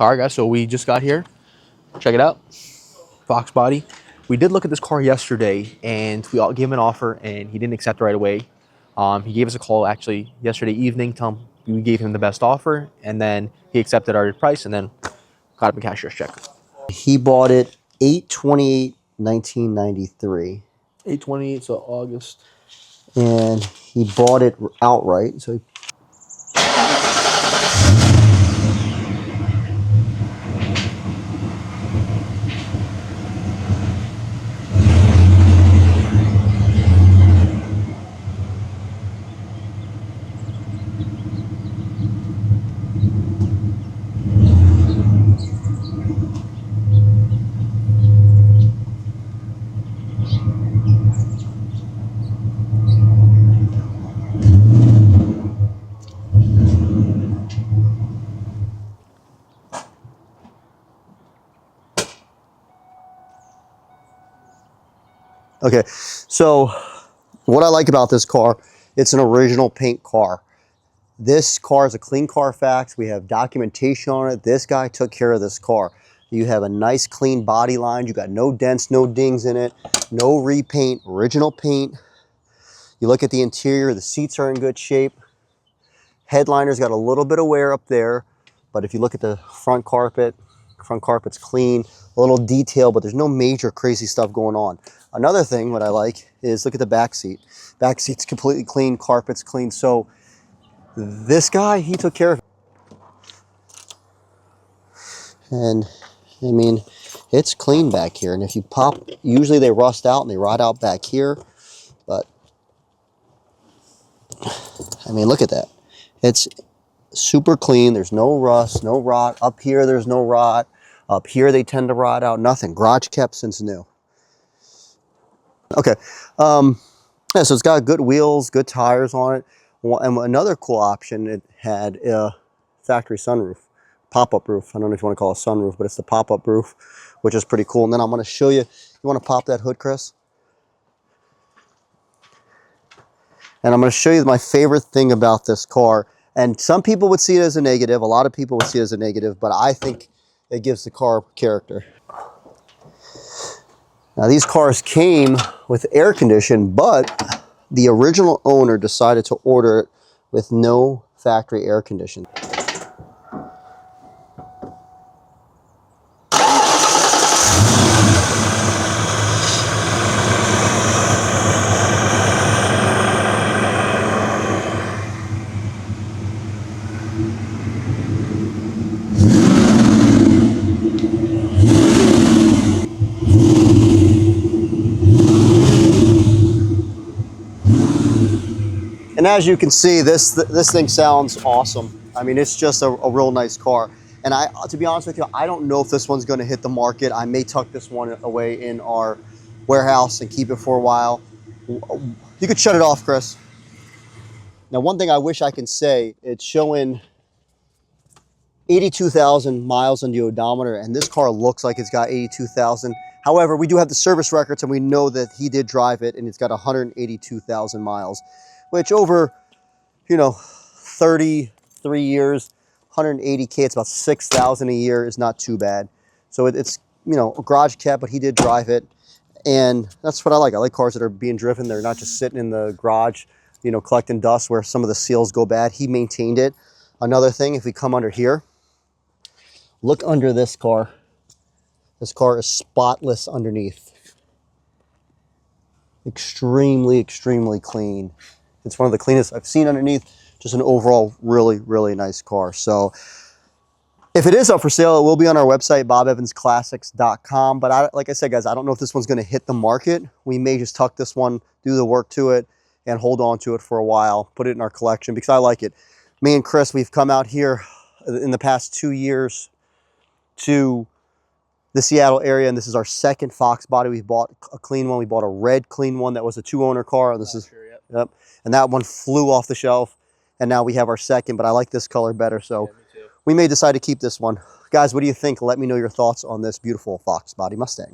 All right, guys, so we just got here. Check it out. Foxbody. We did look at this car yesterday, and we all gave him an offer, and he didn't accept right away. He gave us a call actually yesterday evening. Tell him we gave him the best offer, and then he accepted our price, and then got him a cashier's check. He bought it 8/28/1993. 8/28, so August. And he bought it outright. So okay, so what I like about this car, it's an original paint car. This car is a clean Carfax. We have documentation on it. This guy took care of this car. You have a nice clean body line. You got no dents, no dings in it, no repaint, original paint. You look at the interior, the seats are in good shape. Headliner's got a little bit of wear up there, but if you look at the front carpet's clean, a little detail, but there's no major crazy stuff going on. Another thing, what I like, is look at the back seat. Back seat's completely clean, carpet's clean. So this guy, he took care of it. And I mean, it's clean back here. And if you pop, usually they rust out and they rot out back here. But I mean, look at that. It's super clean. There's no rust, no rot. Up here, there's no rot. Up here, they tend to rot out. Nothing. Garage kept since new. Okay. Yeah, so it's got good wheels, good tires on it. And another cool option, it had a factory sunroof, pop-up roof. I don't know if you want to call it a sunroof, but it's the pop-up roof, which is pretty cool. And then I'm going to show you. You want to pop that hood, Chris? And I'm going to show you my favorite thing about this car. And some people would see it as a negative. A lot of people would see it as a negative, but I think it gives the car character. Now, these cars came with air conditioning, but the original owner decided to order it with no factory air conditioning. And as you can see, this thing sounds awesome. I mean, it's just a real nice car. And to be honest with you, I don't know if this one's going to hit the market. I may tuck this one away in our warehouse and keep it for a while. You could shut it off, Chris. Now, one thing I wish I can say, it's showing 82,000 miles on the odometer, and this car looks like it's got 82,000. However, we do have the service records, and we know that he did drive it, and it's got 182,000 miles. Which over, 33 years, 180K, it's about 6,000 a year, is not too bad. So it's, a garage kept, but he did drive it. And that's what I like. I like cars that are being driven. They're not just sitting in the garage, collecting dust where some of the seals go bad. He maintained it. Another thing, if we come under here, look under this car. This car is spotless underneath. Extremely, extremely clean. It's one of the cleanest I've seen underneath. Just an overall really, really nice car. So if it is up for sale, it will be on our website, bobevansclassics.com. But like I said, guys, I don't know if this one's going to hit the market. We may just tuck this one, do the work to it, and hold on to it for a while, put it in our collection because I like it. Me and Chris, we've come out here in the past 2 years to the Seattle area, and this is our second Foxbody. We bought a clean one. We bought a red clean one that was a 2-owner car. This is yep. And that one flew off the shelf, and now we have our second, but I like this color better, so we may decide to keep this one. Guys, what do you think? Let me know your thoughts on this beautiful Foxbody Mustang.